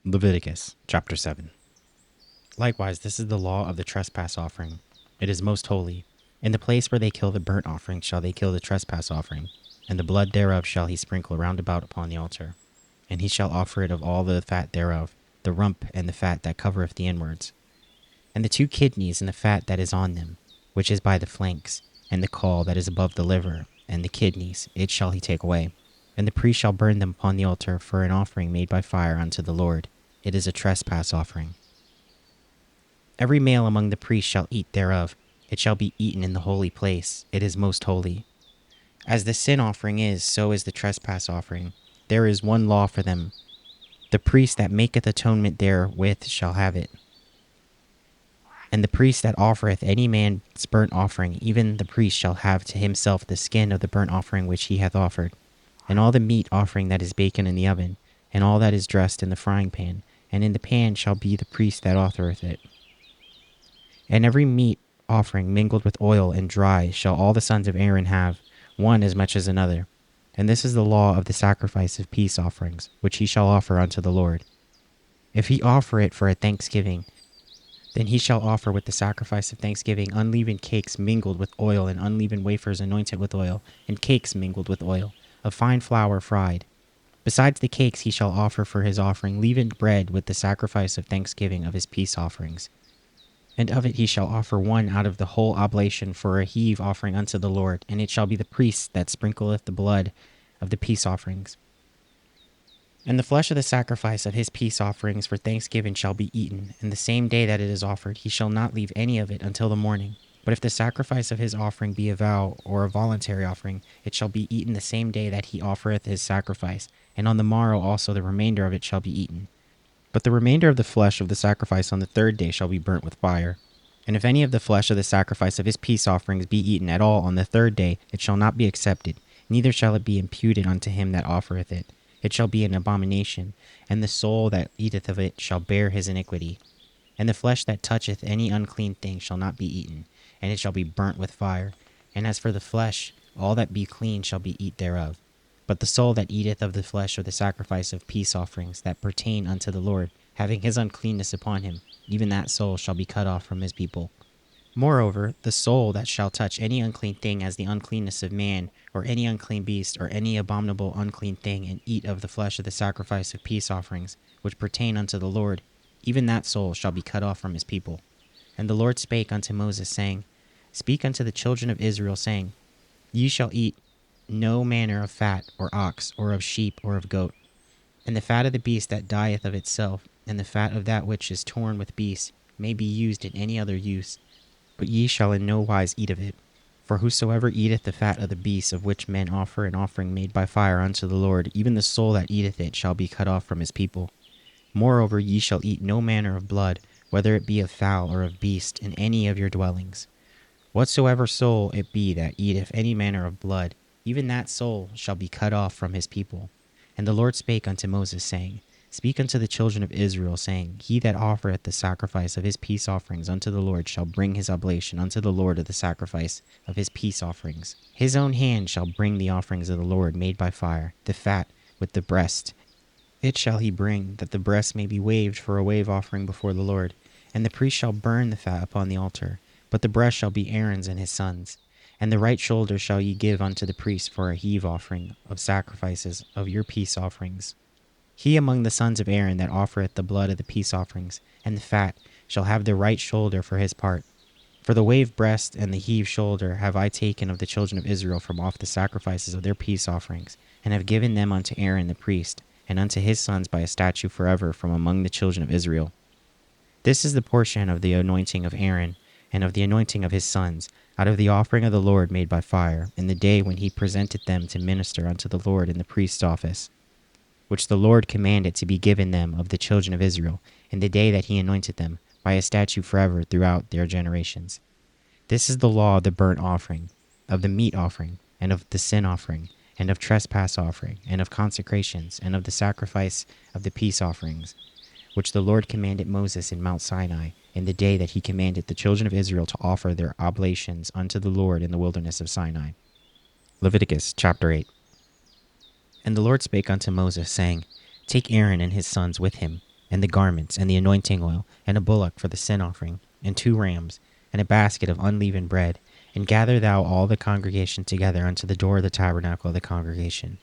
Leviticus chapter 7. Likewise, this is the law of the trespass offering. It is most holy. In the place where they kill the burnt offering shall they kill the trespass offering, and the blood thereof shall he sprinkle round about upon the altar. And he shall offer it of all the fat thereof, the rump and the fat that covereth the inwards, and the 2 kidneys and the fat that is on them, which is by the flanks, and the caul that is above the liver, and the kidneys, it shall he take away. And the priest shall burn them upon the altar for an offering made by fire unto the Lord. It is a trespass offering. Every male among the priests shall eat thereof. It shall be eaten in the holy place. It is most holy. As the sin offering is, so is the trespass offering. There is one law for them. The priest that maketh atonement therewith shall have it. And the priest that offereth any man's burnt offering, even the priest shall have to himself the skin of the burnt offering which he hath offered, and all the meat offering that is baken in the oven, and all that is dressed in the frying pan, and in the pan shall be the priest that offereth it. And every meat offering mingled with oil and dry shall all the sons of Aaron have, one as much as another. And this is the law of the sacrifice of peace offerings, which he shall offer unto the Lord. If he offer it for a thanksgiving, then he shall offer with the sacrifice of thanksgiving unleavened cakes mingled with oil, and unleavened wafers anointed with oil, and cakes mingled with oil, of fine flour fried. Besides the cakes he shall offer for his offering leavened bread with the sacrifice of thanksgiving of his peace offerings. And of it he shall offer one out of the whole oblation for a heave offering unto the Lord, and it shall be the priest that sprinkleth the blood of the peace offerings. And the flesh of the sacrifice of his peace offerings for thanksgiving shall be eaten, and the same day that it is offered he shall not leave any of it until the morning. But if the sacrifice of his offering be a vow or a voluntary offering, it shall be eaten the same day that he offereth his sacrifice, and on the morrow also the remainder of it shall be eaten. But the remainder of the flesh of the sacrifice on the 3rd day shall be burnt with fire. And if any of the flesh of the sacrifice of his peace offerings be eaten at all on the 3rd day, it shall not be accepted, neither shall it be imputed unto him that offereth it. It shall be an abomination, and the soul that eateth of it shall bear his iniquity. And the flesh that toucheth any unclean thing shall not be eaten, and it shall be burnt with fire. And as for the flesh, all that be clean shall be eat thereof. But the soul that eateth of the flesh of the sacrifice of peace offerings that pertain unto the Lord, having his uncleanness upon him, even that soul shall be cut off from his people. Moreover, the soul that shall touch any unclean thing as the uncleanness of man, or any unclean beast, or any abominable unclean thing, and eat of the flesh of the sacrifice of peace offerings, which pertain unto the Lord, even that soul shall be cut off from his people. And the Lord spake unto Moses, saying, Speak unto the children of Israel, saying, Ye shall eat no manner of fat, or ox, or of sheep, or of goat. And the fat of the beast that dieth of itself, and the fat of that which is torn with beasts, may be used in any other use. But ye shall in no wise eat of it. For whosoever eateth the fat of the beast of which men offer an offering made by fire unto the Lord, even the soul that eateth it shall be cut off from his people. Moreover, ye shall eat no manner of blood, whether it be of fowl or of beast, in any of your dwellings. Whatsoever soul it be that eateth any manner of blood, even that soul shall be cut off from his people. And the Lord spake unto Moses, saying, Speak unto the children of Israel, saying, He that offereth the sacrifice of his peace offerings unto the Lord shall bring his oblation unto the Lord of the sacrifice of his peace offerings. His own hand shall bring the offerings of the Lord made by fire, the fat with the breast. It shall he bring, that the breast may be waved for a wave offering before the Lord. And the priest shall burn the fat upon the altar, but the breast shall be Aaron's and his sons'. And the right shoulder shall ye give unto the priest for a heave offering of sacrifices of your peace offerings. He among the sons of Aaron that offereth the blood of the peace offerings, and the fat, shall have the right shoulder for his part. For the wave breast and the heave shoulder have I taken of the children of Israel from off the sacrifices of their peace offerings, and have given them unto Aaron the priest, and unto his sons by a statute forever from among the children of Israel. This is the portion of the anointing of Aaron, and of the anointing of his sons, out of the offering of the Lord made by fire, in the day when he presented them to minister unto the Lord in the priest's office, which the Lord commanded to be given them of the children of Israel, in the day that he anointed them, by a statute forever throughout their generations. This is the law of the burnt offering, of the meat offering, and of the sin offering, and of trespass offering, and of consecrations, and of the sacrifice of the peace offerings, which the Lord commanded Moses in Mount Sinai, in the day that he commanded the children of Israel to offer their oblations unto the Lord in the wilderness of Sinai. Leviticus chapter 8. And the Lord spake unto Moses, saying, Take Aaron and his sons with him, and the garments, and the anointing oil, and a bullock for the sin offering, and 2 rams, and a basket of unleavened bread. And gather thou all the congregation together unto the door of the tabernacle of the congregation.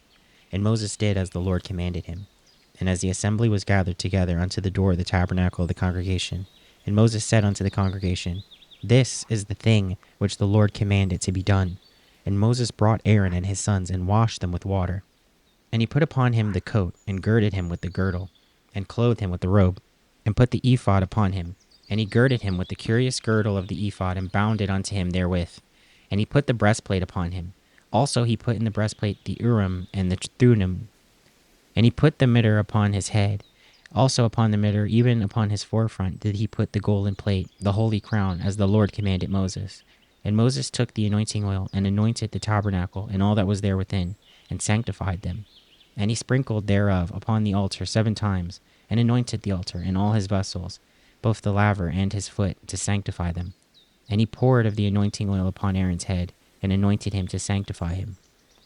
And Moses did as the Lord commanded him. And as the assembly was gathered together unto the door of the tabernacle of the congregation, and Moses said unto the congregation, This is the thing which the Lord commanded to be done. And Moses brought Aaron and his sons, and washed them with water. And he put upon him the coat, and girded him with the girdle, and clothed him with the robe, and put the ephod upon him. And he girded him with the curious girdle of the ephod, and bound it unto him therewith. And he put the breastplate upon him. Also he put in the breastplate the Urim and the Thummim. And he put the mitre upon his head. Also upon the mitre, even upon his forefront, did he put the golden plate, the holy crown, as the Lord commanded Moses. And Moses took the anointing oil, and anointed the tabernacle, and all that was there within, and sanctified them. And he sprinkled thereof upon the altar 7 times, and anointed the altar, and all his vessels, both the laver and his foot, to sanctify them. And he poured of the anointing oil upon Aaron's head, and anointed him to sanctify him.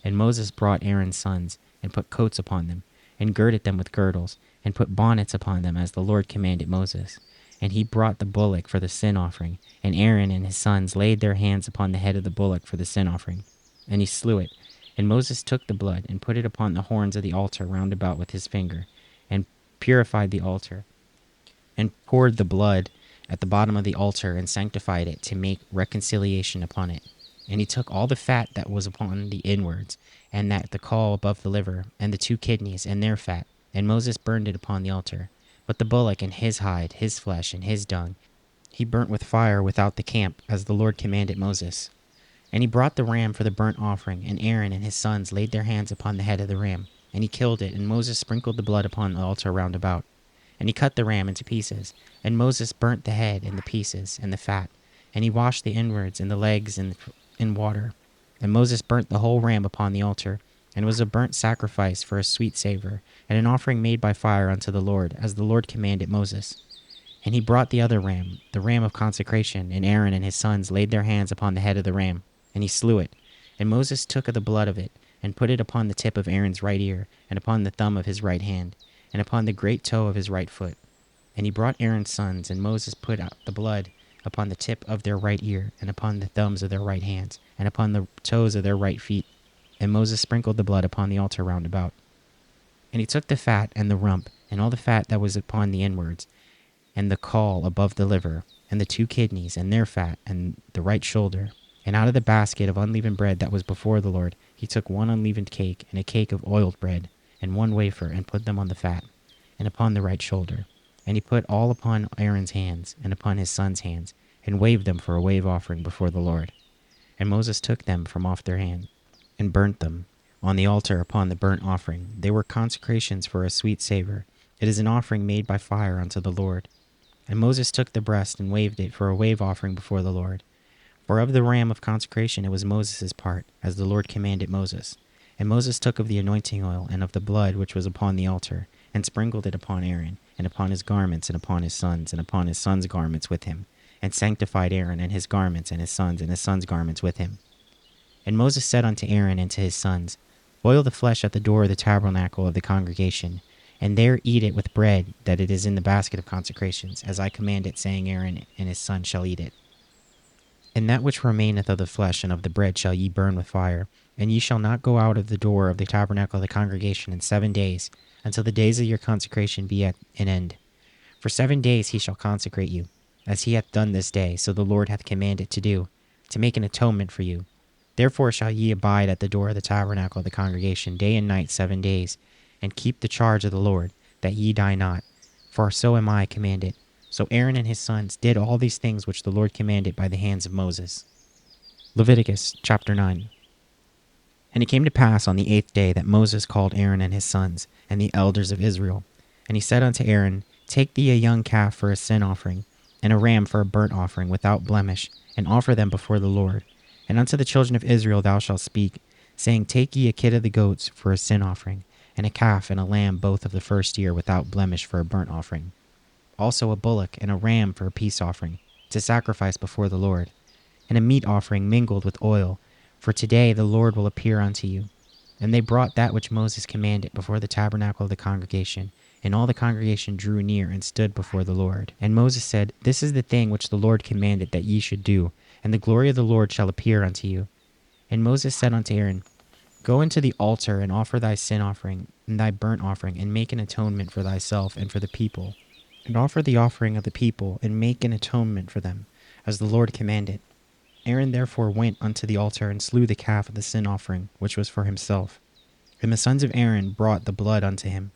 And Moses brought Aaron's sons, and put coats upon them, and girded them with girdles, and put bonnets upon them, as the Lord commanded Moses. And he brought the bullock for the sin offering, and Aaron and his sons laid their hands upon the head of the bullock for the sin offering. And he slew it. And Moses took the blood, and put it upon the horns of the altar round about with his finger, and purified the altar, and poured the blood at the bottom of the altar, and sanctified it, to make reconciliation upon it. And he took all the fat that was upon the inwards, and that the caul above the liver, and the 2 kidneys, and their fat, and Moses burned it upon the altar. But the bullock, and his hide, his flesh, and his dung, he burnt with fire without the camp, as the Lord commanded Moses. And he brought the ram for the burnt offering, and Aaron and his sons laid their hands upon the head of the ram, and he killed it, and Moses sprinkled the blood upon the altar round about. And he cut the ram into pieces, and Moses burnt the head and the pieces and the fat, and he washed the inwards and the legs in water. And Moses burnt the whole ram upon the altar, and it was a burnt sacrifice for a sweet savour, and an offering made by fire unto the Lord, as the Lord commanded Moses. And he brought the other ram, the ram of consecration, and Aaron and his sons laid their hands upon the head of the ram, and he slew it. And Moses took of the blood of it, and put it upon the tip of Aaron's right ear, and upon the thumb of his right hand, and upon the great toe of his right foot. And he brought Aaron's sons, and Moses put out the blood upon the tip of their right ear, and upon the thumbs of their right hands, and upon the toes of their right feet. And Moses sprinkled the blood upon the altar round about. And he took the fat and the rump, and all the fat that was upon the inwards, and the caul above the liver, and the 2 kidneys, and their fat, and the right shoulder. And out of the basket of unleavened bread that was before the Lord, he took 1 unleavened cake, and a cake of oiled bread, and 1 wafer, and put them on the fat, and upon the right shoulder. And he put all upon Aaron's hands, and upon his sons' hands, and waved them for a wave offering before the Lord. And Moses took them from off their hand, and burnt them on the altar upon the burnt offering. They were consecrations for a sweet savour. It is an offering made by fire unto the Lord. And Moses took the breast, and waved it for a wave offering before the Lord. For of the ram of consecration it was Moses' part, as the Lord commanded Moses. And Moses took of the anointing oil, and of the blood which was upon the altar, and sprinkled it upon Aaron, and upon his garments, and upon his sons, and upon his sons' garments with him, and sanctified Aaron and his garments, and his sons' garments with him. And Moses said unto Aaron and to his sons, Boil the flesh at the door of the tabernacle of the congregation, and there eat it with bread that it is in the basket of consecrations, as I command it, saying, Aaron and his sons shall eat it. And that which remaineth of the flesh and of the bread shall ye burn with fire, and ye shall not go out of the door of the tabernacle of the congregation in 7 days, until the days of your consecration be at an end. For 7 days he shall consecrate you, as he hath done this day, so the Lord hath commanded to do, to make an atonement for you. Therefore shall ye abide at the door of the tabernacle of the congregation day and night 7 days, and keep the charge of the Lord, that ye die not. For so am I commanded. So Aaron and his sons did all these things which the Lord commanded by the hands of Moses. Leviticus chapter 9. And it came to pass on the 8th day that Moses called Aaron and his sons, and the elders of Israel. And he said unto Aaron, Take thee a young calf for a sin offering, and a ram for a burnt offering without blemish, and offer them before the Lord. And unto the children of Israel thou shalt speak, saying, Take ye a kid of the goats for a sin offering, and a calf and a lamb both of the first year without blemish for a burnt offering. Also a bullock and a ram for a peace offering, to sacrifice before the Lord, and a meat offering mingled with oil, for today the Lord will appear unto you. And they brought that which Moses commanded before the tabernacle of the congregation, And all the congregation drew near and stood before the Lord. And Moses said, This is the thing which the Lord commanded that ye should do, and the glory of the Lord shall appear unto you. And Moses said unto Aaron, Go into the altar and offer thy sin offering and thy burnt offering, and make an atonement for thyself and for the people. And offer the offering of the people, and make an atonement for them, as the Lord commanded. Aaron therefore went unto the altar, and slew the calf of the sin offering, which was for himself. And the sons of Aaron brought the blood unto him,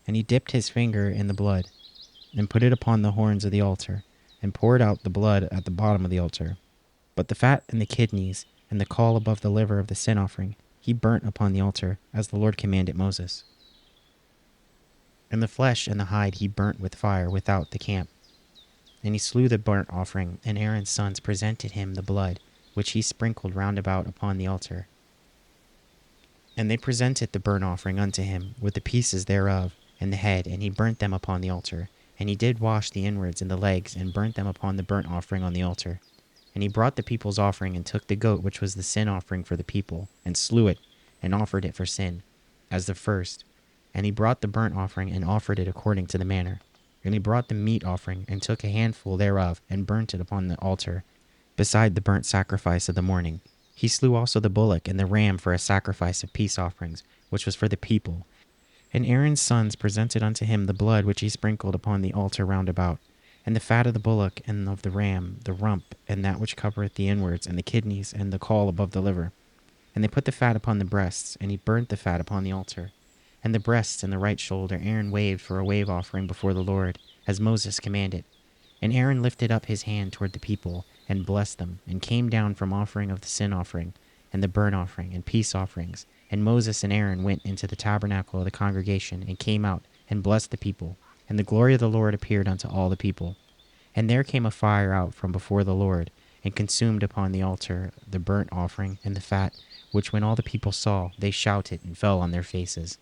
and he dipped his finger in the blood, and put it upon the horns of the altar, and poured out the blood at the bottom of the altar. But the fat and the kidneys, and the caul above the liver of the sin offering, he burnt upon the altar, as the Lord commanded Moses. And the flesh and the hide he burnt with fire without the camp. And he slew the burnt offering, and Aaron's sons presented him the blood, which he sprinkled round about upon the altar. And they presented the burnt offering unto him, with the pieces thereof, and the head, and he burnt them upon the altar. And he did wash the inwards and the legs, and burnt them upon the burnt offering on the altar. And he brought the people's offering, and took the goat which was the sin offering for the people, and slew it, and offered it for sin, as the first. And he brought the burnt offering, and offered it according to the manner. And he brought the meat offering, and took a handful thereof, and burnt it upon the altar, beside the burnt sacrifice of the morning. He slew also the bullock and the ram for a sacrifice of peace offerings, which was for the people. And Aaron's sons presented unto him the blood which he sprinkled upon the altar round about, and the fat of the bullock and of the ram, the rump, and that which covereth the inwards, and the kidneys, and the caul above the liver. And they put the fat upon the breasts, and he burnt the fat upon the altar. And the breasts and the right shoulder Aaron waved for a wave offering before the Lord, as Moses commanded. And Aaron lifted up his hand toward the people, and blessed them, and came down from offering of the sin offering, and the burnt offering, and peace offerings. And Moses and Aaron went into the tabernacle of the congregation, and came out, and blessed the people. And the glory of the Lord appeared unto all the people. And there came a fire out from before the Lord, and consumed upon the altar the burnt offering and the fat, which when all the people saw, they shouted and fell on their faces.